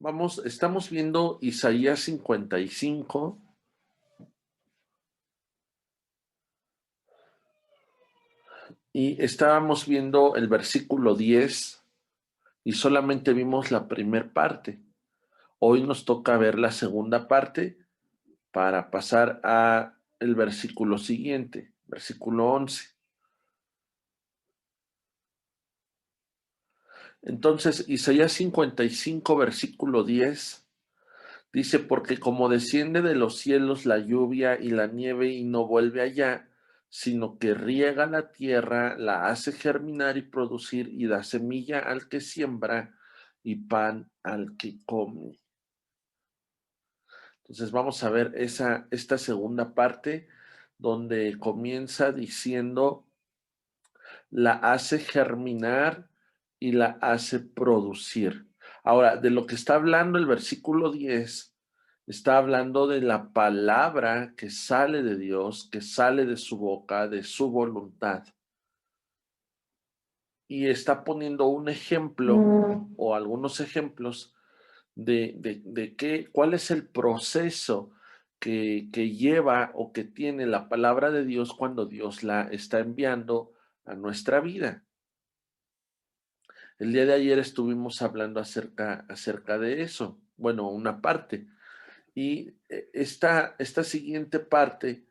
Estamos viendo Isaías 55. Y estábamos viendo el versículo 10 y solamente vimos la primera parte. Hoy nos toca ver la segunda parte para pasar a el versículo siguiente, versículo 11. Entonces, Isaías 55, versículo 10, dice, porque como desciende de los cielos la lluvia y la nieve y no vuelve allá, sino que riega la tierra, la hace germinar y producir y da semilla al que siembra y pan al que come. Entonces vamos a ver esta segunda parte donde comienza diciendo, la hace germinar y la hace producir. Ahora, de lo que está hablando el versículo 10, está hablando de la palabra que sale de Dios, que sale de su boca, de su voluntad. Y está poniendo un ejemplo o algunos ejemplos de cuál es el proceso que lleva o que tiene la palabra de Dios cuando Dios la está enviando a nuestra vida. El día de ayer estuvimos hablando acerca de eso, bueno, una parte. Y esta siguiente parte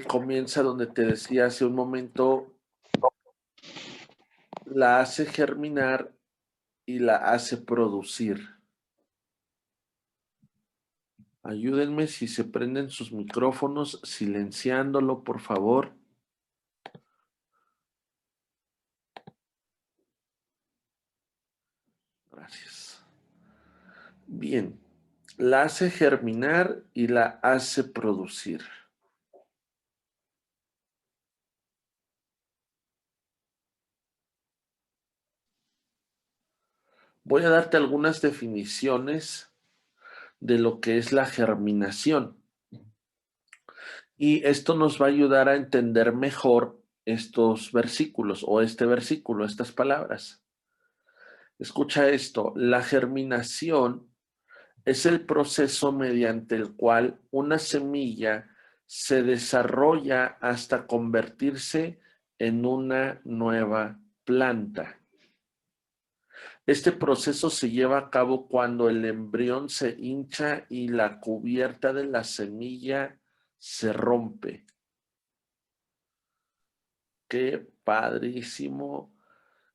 comienza donde te decía hace un momento, la hace germinar y la hace producir. Ayúdenme si se prenden sus micrófonos, silenciándolo, por favor. Gracias. Bien, la hace germinar y la hace producir. Voy a darte algunas definiciones de lo que es la germinación. Y esto nos va a ayudar a entender mejor estos versículos o este versículo, estas palabras. Escucha esto, la germinación es el proceso mediante el cual una semilla se desarrolla hasta convertirse en una nueva planta. Este proceso se lleva a cabo cuando el embrión se hincha y la cubierta de la semilla se rompe. Qué padrísimo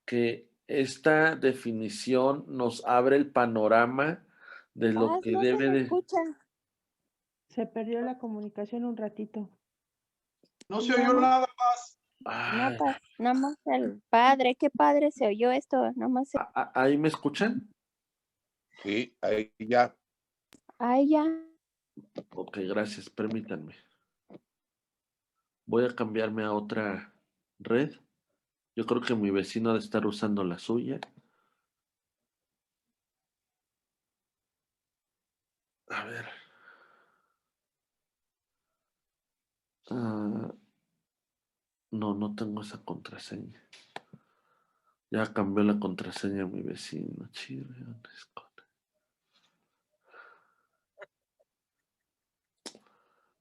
que esta definición nos abre el panorama de lo que no se debe le de... escucha. Se perdió la comunicación un ratito. No se oyó nada más. Ay, Nada más el padre, qué padre se oyó esto, nada más. ¿ahí me escuchan? Sí, ahí ya. Ay, ya. Ok, gracias, permítanme. Voy a cambiarme a otra red. Yo creo que mi vecino ha de estar usando la suya. A ver. No tengo esa contraseña. Ya cambió la contraseña mi vecino.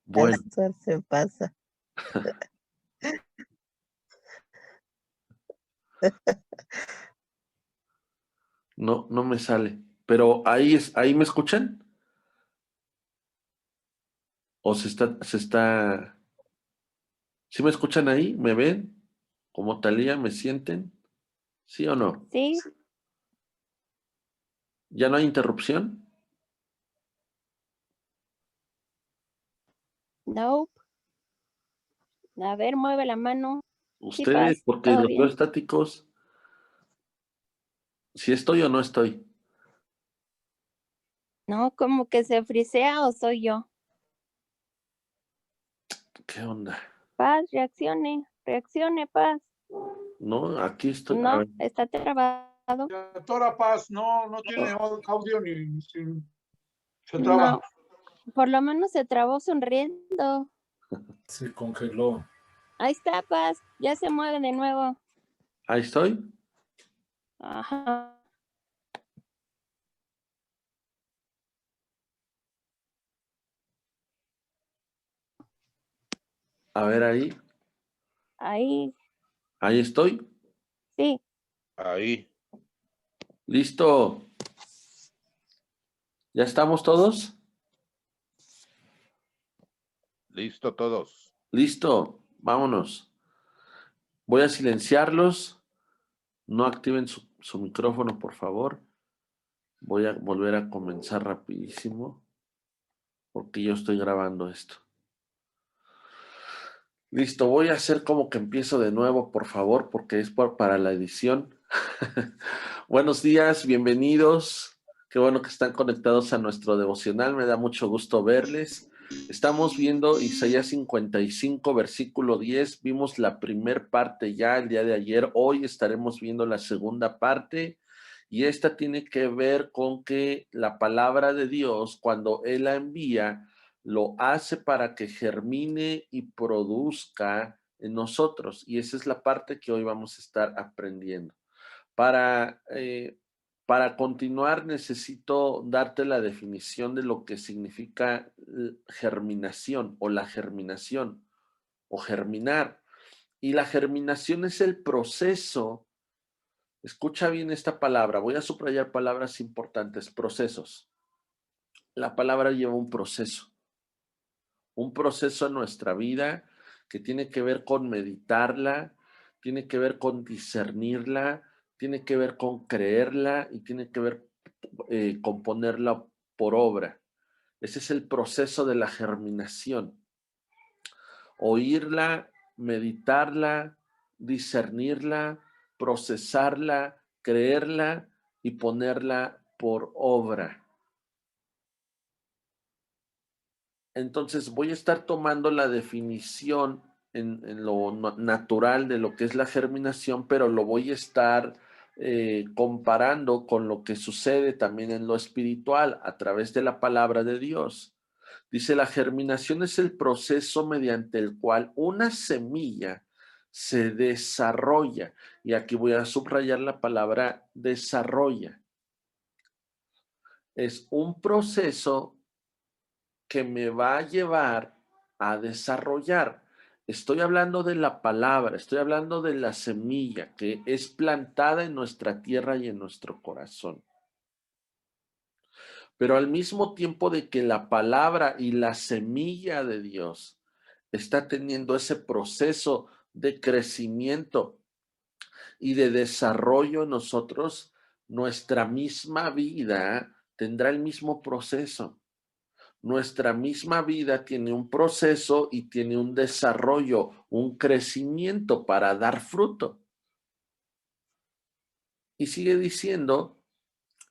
Bueno. Se pasa. No me sale. Pero ahí me escuchan. ¿O se está? ¿Sí me escuchan ahí? ¿Me ven? ¿Como Talía me sienten? ¿Sí o no? Sí. ¿Ya no hay interrupción? No. A ver, mueve la mano. Ustedes, Sí, porque todo los veo bien. estáticos. ¿Si estoy o no estoy? No, como que se frisea o soy yo. ¿Qué onda? Paz, reaccione, Paz. No, aquí estoy. A No, ver. está trabado. Doctora Paz, no tiene audio ni se No, traba. por lo menos se trabó sonriendo. Se congeló. Ahí está, Paz, ya se mueve de nuevo. Ahí estoy. Ajá. A ver ahí. Ahí, Ahí estoy. sí. Ahí. Listo. ¿Ya estamos todos? Listo todos. Listo. Vámonos. Voy a silenciarlos. No activen su micrófono, por favor. Voy a volver a comenzar rapidísimo porque yo estoy grabando esto. Listo, voy a hacer como que empiezo de nuevo, por favor, porque es para la edición. Buenos días, bienvenidos. Qué bueno que están conectados a nuestro devocional. Me da mucho gusto verles. Estamos viendo Isaías 55, versículo 10. Vimos la primer parte ya el día de ayer. Hoy estaremos viendo la segunda parte. Y esta tiene que ver con que la palabra de Dios, cuando Él la envía, lo hace para que germine y produzca en nosotros. Y esa es la parte que hoy vamos a estar aprendiendo. Para continuar, necesito darte la definición de lo que significa germinación o la germinación o germinar. Y la germinación es el proceso. Escucha bien esta palabra. Voy a subrayar palabras importantes, procesos. La palabra lleva un proceso en nuestra vida que tiene que ver con meditarla, tiene que ver con discernirla, tiene que ver con creerla y tiene que ver con ponerla por obra. Ese es el proceso de la germinación. Oírla, meditarla, discernirla, procesarla, creerla y ponerla por obra. Entonces voy a estar tomando la definición en lo natural de lo que es la germinación, pero lo voy a estar comparando con lo que sucede también en lo espiritual a través de la palabra de Dios. Dice, la germinación es el proceso mediante el cual una semilla se desarrolla. Y aquí voy a subrayar la palabra desarrolla. Es un proceso que me va a llevar a desarrollar. Estoy hablando de la palabra, estoy hablando de la semilla que es plantada en nuestra tierra y en nuestro corazón. Pero al mismo tiempo de que la palabra y la semilla de Dios está teniendo ese proceso de crecimiento y de desarrollo en nosotros, nuestra misma vida tendrá el mismo proceso. Nuestra misma vida tiene un proceso y tiene un desarrollo, un crecimiento para dar fruto. Y sigue diciendo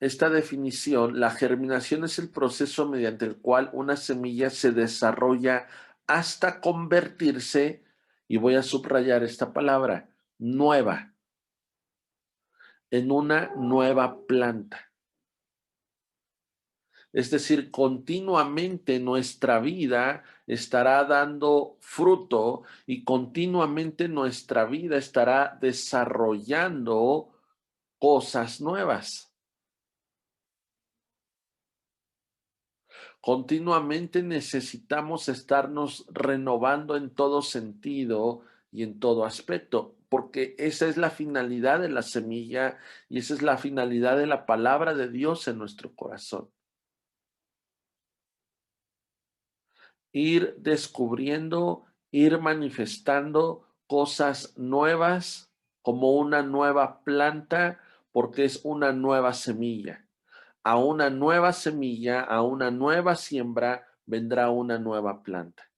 esta definición, la germinación es el proceso mediante el cual una semilla se desarrolla hasta convertirse, y voy a subrayar esta palabra, nueva, en una nueva planta. Es decir, continuamente nuestra vida estará dando fruto y continuamente nuestra vida estará desarrollando cosas nuevas. Continuamente necesitamos estarnos renovando en todo sentido y en todo aspecto, porque esa es la finalidad de la semilla y esa es la finalidad de la palabra de Dios en nuestro corazón. Ir descubriendo, ir manifestando cosas nuevas como una nueva planta, porque es una nueva semilla. A una nueva semilla, a una nueva siembra, vendrá una nueva planta.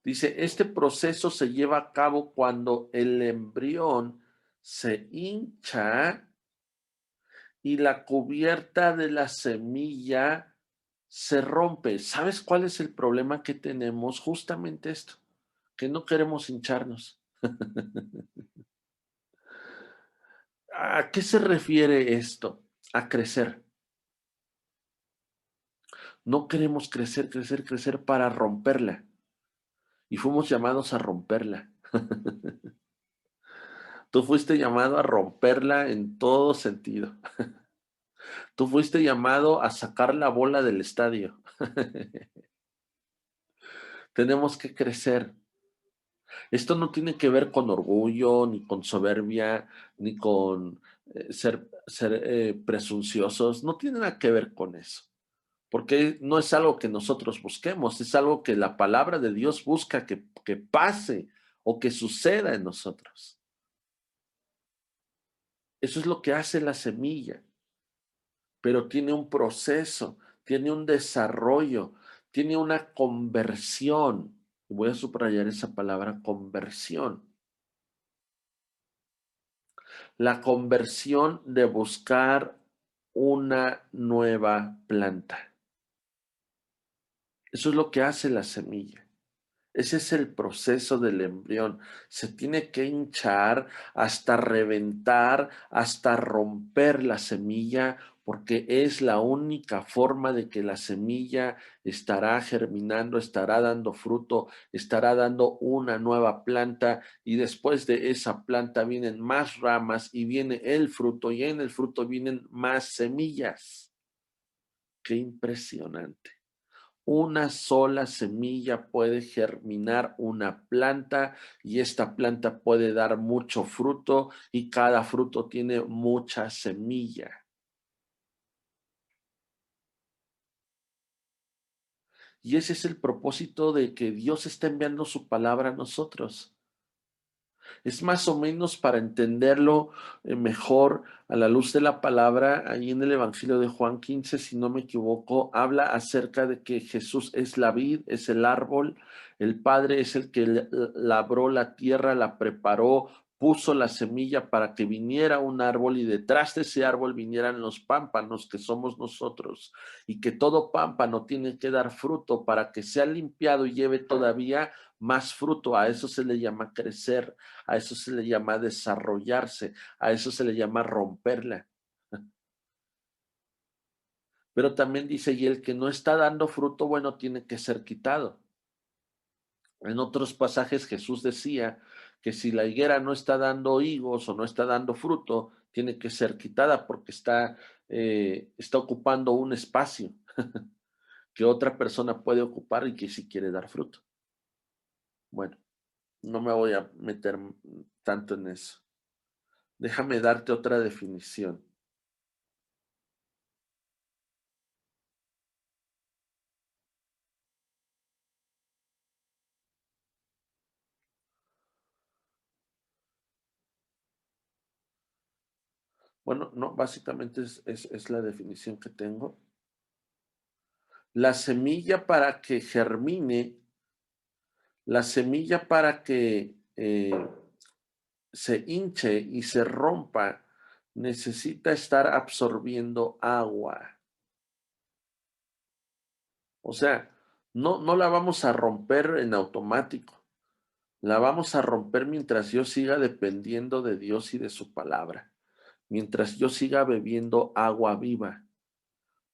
Dice, este proceso se lleva a cabo cuando el embrión se hincha y la cubierta de la semilla se rompe. ¿Sabes cuál es el problema que tenemos? Justamente esto, que no queremos hincharnos. ¿A qué se refiere esto? A crecer. No queremos crecer, crecer, crecer para romperla. Y fuimos llamados a romperla. Tú fuiste llamado a romperla en todo sentido. Tú fuiste llamado a sacar la bola del estadio. Tenemos que crecer. Esto no tiene que ver con orgullo, ni con soberbia, ni con ser presunciosos. No tiene nada que ver con eso. Porque no es algo que nosotros busquemos, es algo que la palabra de Dios busca que pase o que suceda en nosotros. Eso es lo que hace la semilla, pero tiene un proceso, tiene un desarrollo, tiene una conversión. Voy a subrayar esa palabra, conversión. La conversión de buscar una nueva planta. Eso es lo que hace la semilla. Ese es el proceso del embrión. Se tiene que hinchar hasta reventar, hasta romper la semilla, porque es la única forma de que la semilla estará germinando, estará dando fruto, estará dando una nueva planta y después de esa planta vienen más ramas y viene el fruto y en el fruto vienen más semillas. ¡Qué impresionante! Una sola semilla puede germinar una planta y esta planta puede dar mucho fruto y cada fruto tiene mucha semilla. Y ese es el propósito de que Dios está enviando su palabra a nosotros. Es más o menos para entenderlo mejor a la luz de la palabra, ahí en el Evangelio de Juan 15, si no me equivoco, habla acerca de que Jesús es la vid, es el árbol, el Padre es el que labró la tierra, la preparó, puso la semilla para que viniera un árbol y detrás de ese árbol vinieran los pámpanos que somos nosotros y que todo pámpano tiene que dar fruto para que sea limpiado y lleve todavía más fruto. A eso se le llama crecer, a eso se le llama desarrollarse, a eso se le llama romperla. Pero también dice, y el que no está dando fruto, bueno, tiene que ser quitado. En otros pasajes Jesús decía que si la higuera no está dando higos o no está dando fruto, tiene que ser quitada porque está ocupando un espacio que otra persona puede ocupar y que sí quiere dar fruto. Bueno, no me voy a meter tanto en eso. Déjame darte otra definición. Bueno, no, básicamente es la definición que tengo. La semilla para que germine, la semilla para que se hinche y se rompa, necesita estar absorbiendo agua. O sea, no la vamos a romper en automático. La vamos a romper mientras yo siga dependiendo de Dios y de su palabra. Mientras yo siga bebiendo agua viva.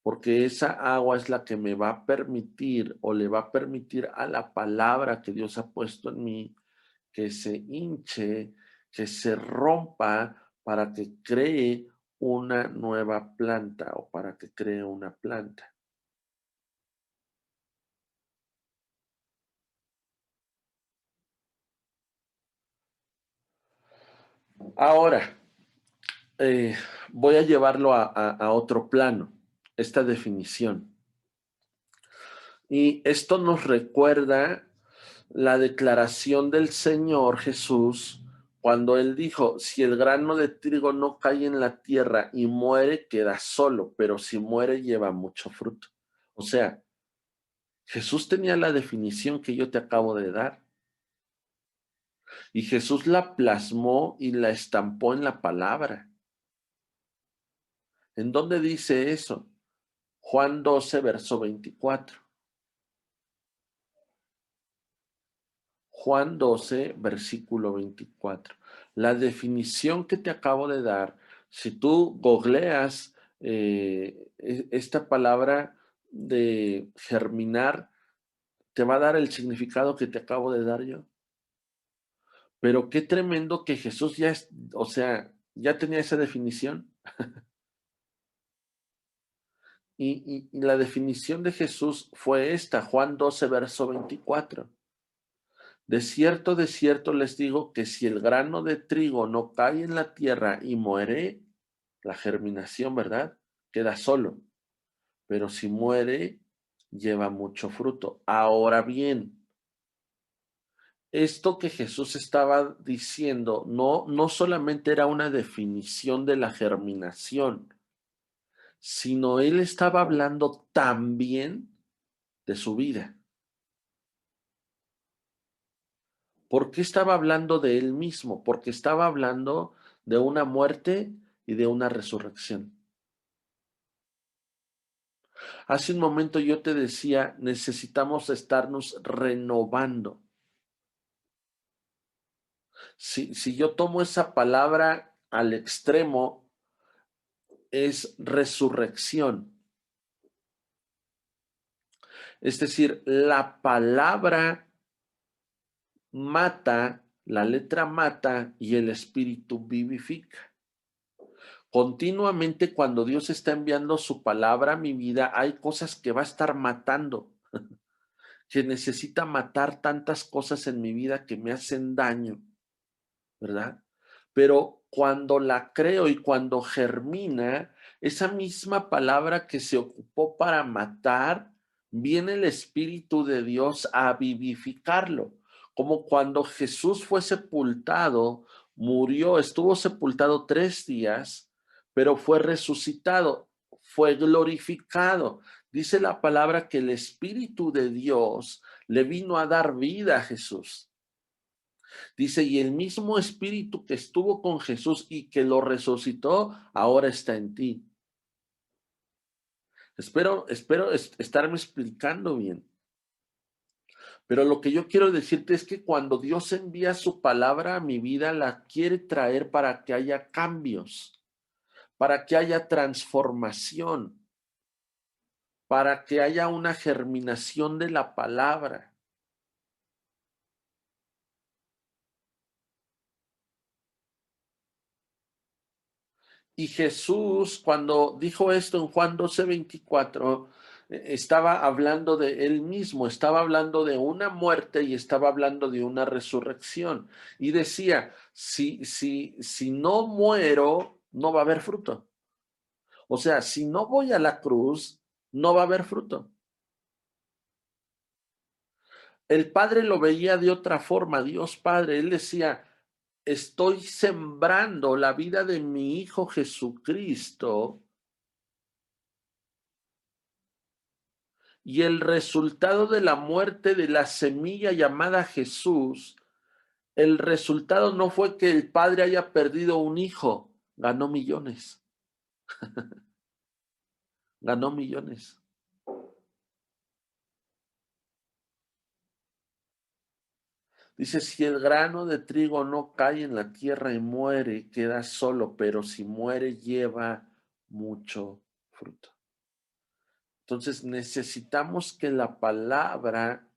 Porque esa agua es la que me va a permitir o le va a permitir a la palabra que Dios ha puesto en mí que se hinche, que se rompa para que cree una nueva planta o para que cree una planta. Ahora, voy a llevarlo a otro plano, esta definición. Y esto nos recuerda la declaración del Señor Jesús cuando Él dijo, si el grano de trigo no cae en la tierra y muere, queda solo, pero si muere, lleva mucho fruto. O sea, Jesús tenía la definición que yo te acabo de dar. Y Jesús la plasmó y la estampó en la palabra. ¿En dónde dice eso? Juan 12, verso 24. Juan 12, versículo 24. La definición que te acabo de dar, si tú googleas esta palabra de germinar, te va a dar el significado que te acabo de dar yo. Pero qué tremendo que Jesús ya tenía esa definición. Y la definición de Jesús fue esta, Juan 12, verso 24. De cierto les digo que si el grano de trigo no cae en la tierra y muere, la germinación, ¿verdad? Queda solo. Pero si muere, lleva mucho fruto. Ahora bien, esto que Jesús estaba diciendo no solamente era una definición de la germinación, sino él estaba hablando también de su vida. ¿Por qué estaba hablando de él mismo? Porque estaba hablando de una muerte y de una resurrección. Hace un momento yo te decía, necesitamos estarnos renovando. Si yo tomo esa palabra al extremo, es resurrección. Es decir, la palabra mata, la letra mata y el espíritu vivifica. Continuamente cuando Dios está enviando su palabra a mi vida, hay cosas que va a estar matando, que necesita matar tantas cosas en mi vida que me hacen daño, ¿verdad? Pero cuando la creo y cuando germina, esa misma palabra que se ocupó para matar, viene el Espíritu de Dios a vivificarlo. Como cuando Jesús fue sepultado, murió, estuvo sepultado 3 días, pero fue resucitado, fue glorificado. Dice la palabra que el Espíritu de Dios le vino a dar vida a Jesús. Dice, y el mismo Espíritu que estuvo con Jesús y que lo resucitó, ahora está en ti. Espero estarme explicando bien. Pero lo que yo quiero decirte es que cuando Dios envía su palabra a mi vida, la quiere traer para que haya cambios, para que haya transformación, para que haya una germinación de la palabra. Y Jesús, cuando dijo esto en Juan 12:24, estaba hablando de él mismo, estaba hablando de una muerte y estaba hablando de una resurrección. Y decía, si no muero, no va a haber fruto. O sea, si no voy a la cruz, no va a haber fruto. El Padre lo veía de otra forma, Dios Padre, él decía, estoy sembrando la vida de mi Hijo Jesucristo. Y el resultado de la muerte de la semilla llamada Jesús, el resultado no fue que el padre haya perdido un hijo, ganó millones. Ganó millones. Dice, si el grano de trigo no cae en la tierra y muere, queda solo, pero si muere, lleva mucho fruto. Entonces necesitamos que la palabra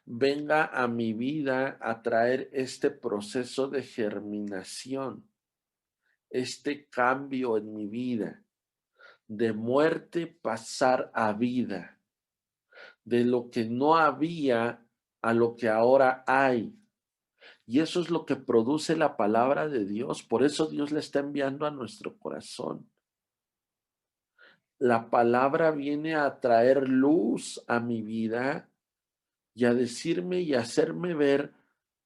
venga a mi vida a traer este proceso de germinación, este cambio en mi vida, de muerte pasar a vida, de lo que no había a lo que ahora hay. Y eso es lo que produce la palabra de Dios. Por eso Dios la está enviando a nuestro corazón. La palabra viene a traer luz a mi vida y a decirme y a hacerme ver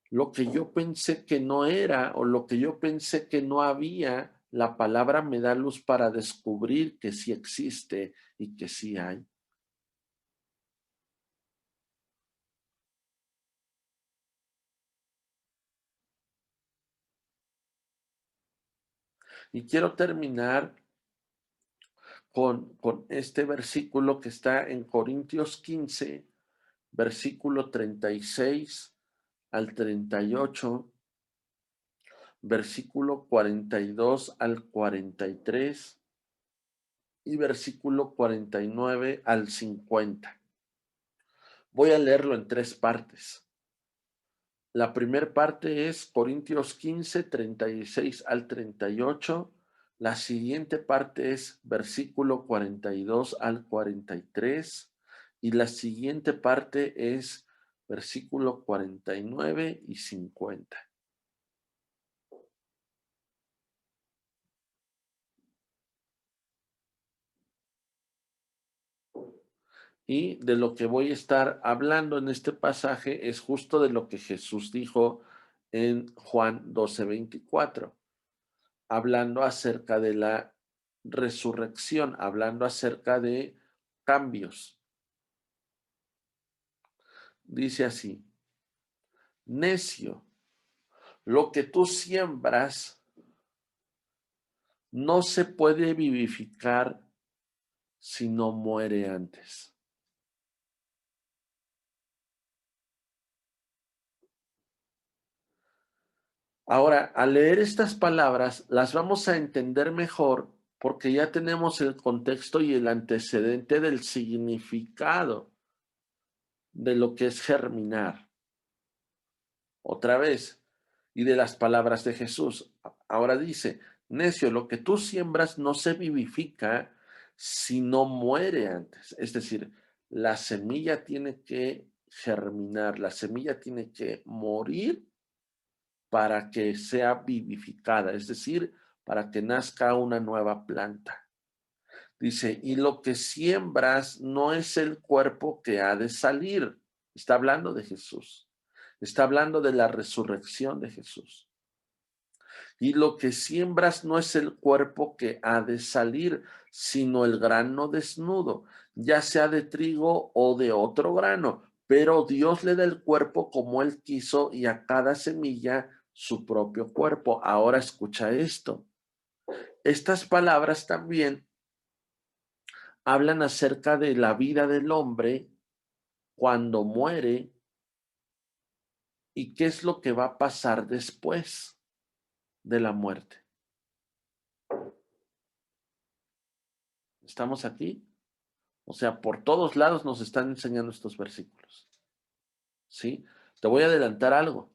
lo que yo pensé que no era o lo que yo pensé que no había. La palabra me da luz para descubrir que sí existe y que sí hay. Y quiero terminar con este versículo que está en Corintios 15, versículo 36 al 38, versículo 42 al 43 y versículo 49 al 50. Voy a leerlo en 3 partes. La primera parte es Corintios 15, 36 al 38. La siguiente parte es versículo 42 al 43 y la siguiente parte es versículo 49 y 50. Y de lo que voy a estar hablando en este pasaje es justo de lo que Jesús dijo en Juan 12:24, hablando acerca de la resurrección, hablando acerca de cambios. Dice así: necio, lo que tú siembras no se puede vivificar si no muere antes. Ahora, al leer estas palabras, las vamos a entender mejor porque ya tenemos el contexto y el antecedente del significado de lo que es germinar. Otra vez, y de las palabras de Jesús. Ahora dice: necio, lo que tú siembras no se vivifica si no muere antes. Es decir, la semilla tiene que germinar, la semilla tiene que morir para que sea vivificada, es decir, para que nazca una nueva planta. Dice, y lo que siembras no es el cuerpo que ha de salir. Está hablando de Jesús. Está hablando de la resurrección de Jesús. Y lo que siembras no es el cuerpo que ha de salir, sino el grano desnudo, ya sea de trigo o de otro grano. Pero Dios le da el cuerpo como Él quiso y a cada semilla su propio cuerpo. Ahora escucha esto. Estas palabras también hablan acerca de la vida del hombre cuando muere y qué es lo que va a pasar después de la muerte. ¿Estamos aquí? O sea, por todos lados nos están enseñando estos versículos. ¿Sí? Te voy a adelantar algo.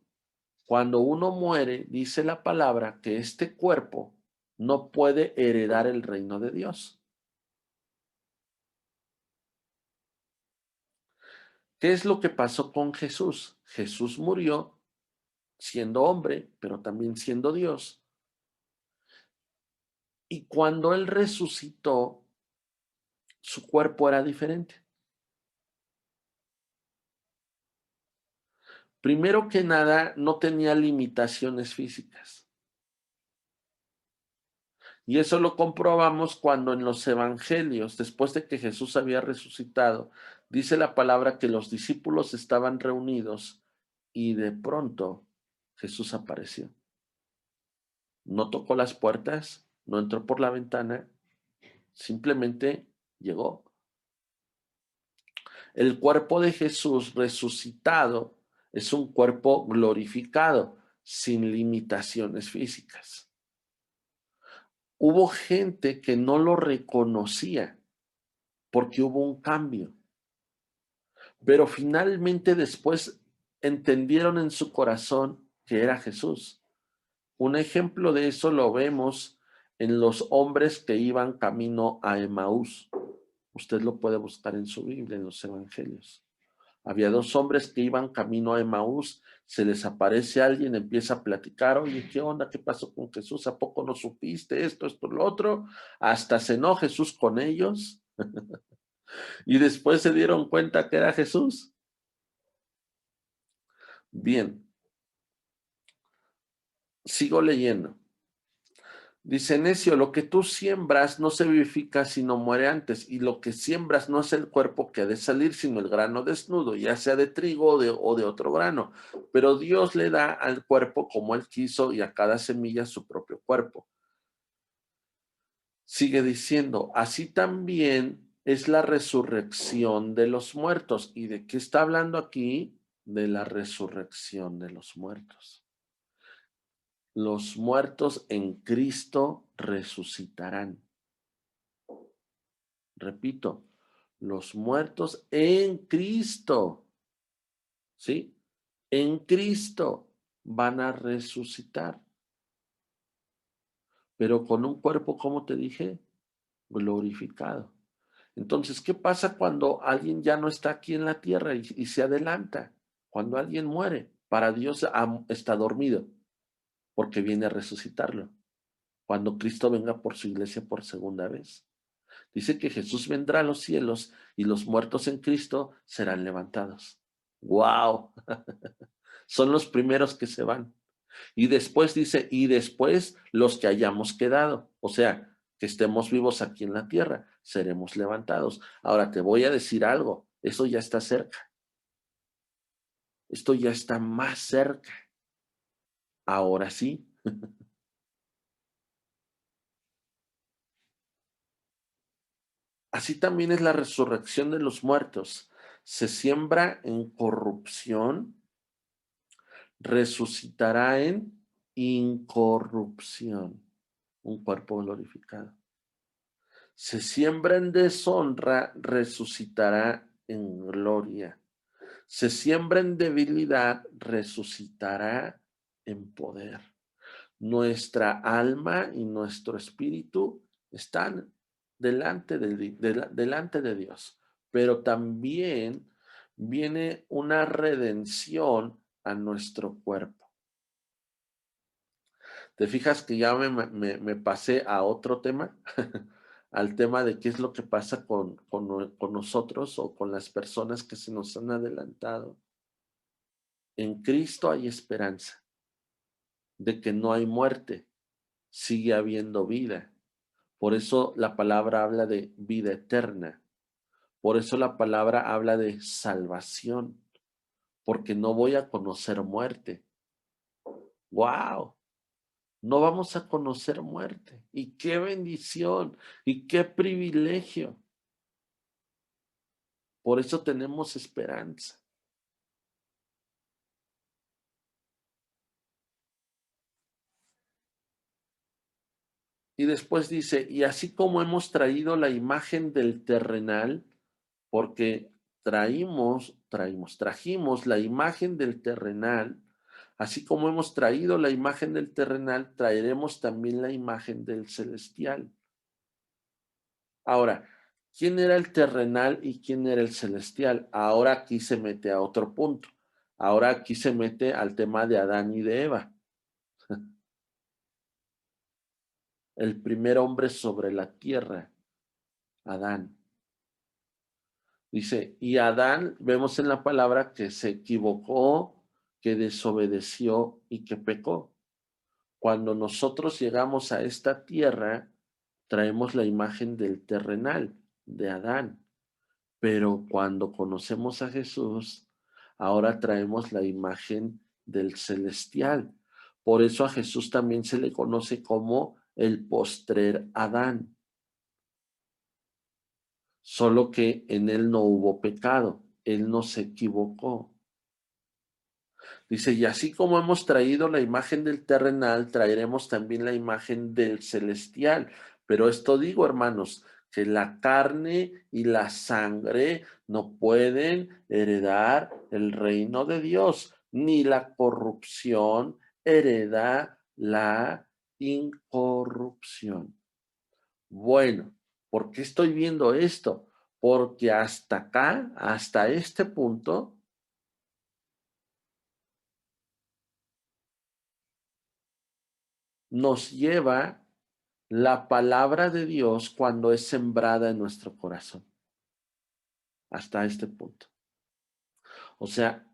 Cuando uno muere, dice la palabra que este cuerpo no puede heredar el reino de Dios. ¿Qué es lo que pasó con Jesús? Jesús murió siendo hombre, pero también siendo Dios. Y cuando Él resucitó, su cuerpo era diferente. Primero que nada, no tenía limitaciones físicas. Y eso lo comprobamos cuando en los evangelios, después de que Jesús había resucitado, dice la palabra que los discípulos estaban reunidos y de pronto Jesús apareció. No tocó las puertas, no entró por la ventana, simplemente llegó. El cuerpo de Jesús resucitado es un cuerpo glorificado, sin limitaciones físicas. Hubo gente que no lo reconocía porque hubo un cambio, pero finalmente después entendieron en su corazón que era Jesús. Un ejemplo de eso lo vemos en los hombres que iban camino a Emaús. Usted lo puede buscar en su Biblia, en los evangelios. Había dos hombres que iban camino a Emaús, se les aparece alguien, empieza a platicar: oye, ¿qué onda? ¿Qué pasó con Jesús? ¿A poco no supiste esto, lo otro? Hasta cenó Jesús con ellos y después se dieron cuenta que era Jesús. Bien, sigo leyendo. Dice: necio, lo que tú siembras no se vivifica sino muere antes, y lo que siembras no es el cuerpo que ha de salir, sino el grano desnudo, ya sea de trigo o de otro grano. Pero Dios le da al cuerpo como Él quiso y a cada semilla su propio cuerpo. Sigue diciendo: así también es la resurrección de los muertos. ¿Y de qué está hablando aquí? De la resurrección de los muertos. Los muertos en Cristo resucitarán. Repito, los muertos en Cristo, ¿sí? En Cristo van a resucitar. pero con un cuerpo, como te dije, glorificado. Entonces, ¿qué pasa cuando alguien ya no está aquí en la tierra y se adelanta? Cuando alguien muere, para Dios está dormido, porque viene a resucitarlo. Cuando Cristo venga por su iglesia por segunda vez. Dice que Jesús vendrá a los cielos y los muertos en Cristo serán levantados. ¡Wow! Son los primeros que se van. Y después dice, y después los que hayamos quedado, o sea, que estemos vivos aquí en la tierra, seremos levantados. Ahora te voy a decir algo, eso ya está cerca. Esto ya está más cerca. Ahora sí. Así también es la resurrección de los muertos. Se siembra en corrupción, resucitará en incorrupción, un cuerpo glorificado. Se siembra en deshonra, resucitará en gloria. Se siembra en debilidad, resucitará en poder. Nuestra alma y nuestro espíritu están delante de Dios, pero también viene una redención a nuestro cuerpo. ¿Te fijas que ya me pasé a otro tema? Al tema de qué es lo que pasa con nosotros o con las personas que se nos han adelantado. En Cristo hay esperanza de que no hay muerte, sigue habiendo vida. Por eso la palabra habla de vida eterna. Por eso la palabra habla de salvación, porque no voy a conocer muerte. ¡Wow! No vamos a conocer muerte. Y qué bendición y qué privilegio. Por eso tenemos esperanza. Y después dice, y así como hemos traído la imagen del terrenal, porque trajimos la imagen del terrenal, así como hemos traído la imagen del terrenal, traeremos también la imagen del celestial. Ahora, ¿quién era el terrenal y quién era el celestial? Ahora aquí se mete a otro punto. Ahora aquí se mete al tema de Adán y de Eva. El primer hombre sobre la tierra, Adán. Dice, y Adán, vemos en la palabra que se equivocó, que desobedeció y que pecó. Cuando nosotros llegamos a esta tierra, traemos la imagen del terrenal, de Adán. Pero cuando conocemos a Jesús, ahora traemos la imagen del celestial. Por eso a Jesús también se le conoce como el postrer Adán. Solo que en él no hubo pecado, él no se equivocó. Dice, y así como hemos traído la imagen del terrenal, traeremos también la imagen del celestial. Pero esto digo, hermanos, que la carne y la sangre no pueden heredar el reino de Dios, ni la corrupción hereda la incorrupción. Bueno, ¿por qué estoy viendo esto? Porque hasta acá, hasta este punto, nos lleva la palabra de Dios cuando es sembrada en nuestro corazón. Hasta este punto. O sea,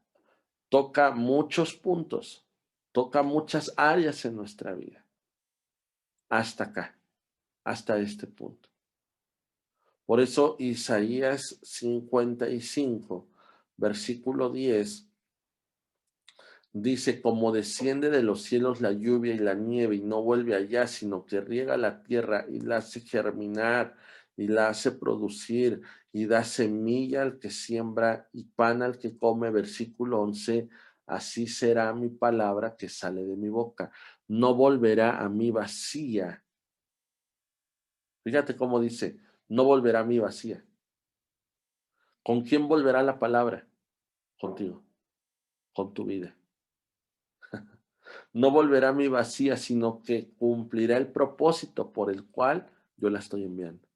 toca muchos puntos, toca muchas áreas en nuestra vida. Hasta acá, hasta este punto. Por eso Isaías 55, versículo 10, dice, como desciende de los cielos la lluvia y la nieve y no vuelve allá, sino que riega la tierra y la hace germinar y la hace producir y da semilla al que siembra y pan al que come, versículo 11, así será mi palabra que sale de mi boca. No volverá a mí vacía. Fíjate cómo dice, no volverá a mí vacía. ¿Con quién volverá la palabra? Contigo, con tu vida. No volverá a mí vacía, sino que cumplirá el propósito por el cual yo la estoy enviando.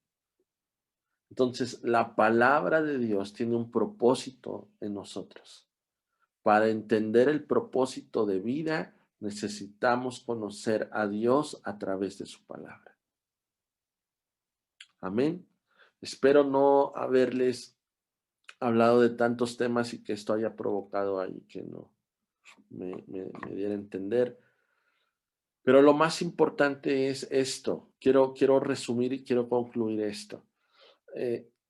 Entonces, la palabra de Dios tiene un propósito en nosotros. Para entender el propósito de vida, necesitamos conocer a Dios a través de su palabra. Amén. Espero no haberles hablado de tantos temas y que esto haya provocado ahí que no me diera a entender. Pero lo más importante es esto. Quiero resumir y quiero concluir esto.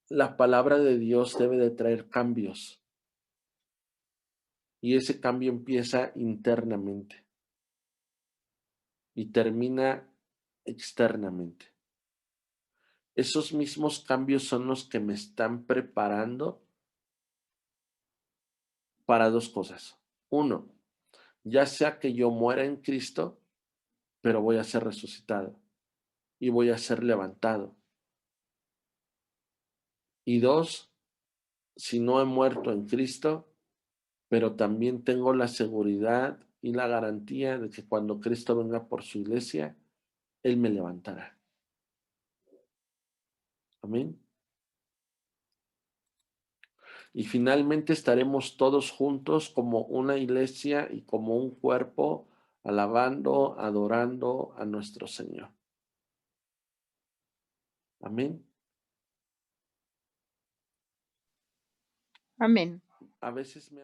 La palabra de Dios debe de traer cambios. Y ese cambio empieza internamente y termina externamente. Esos mismos cambios son los que me están preparando para dos cosas. Uno, ya sea que yo muera en Cristo, pero voy a ser resucitado y voy a ser levantado. Y dos, si no he muerto en Cristo, pero también tengo la seguridad y la garantía de que cuando Cristo venga por su iglesia, Él me levantará. Amén. Y finalmente estaremos todos juntos como una iglesia y como un cuerpo, alabando, adorando a nuestro Señor. Amén. Amén. A veces me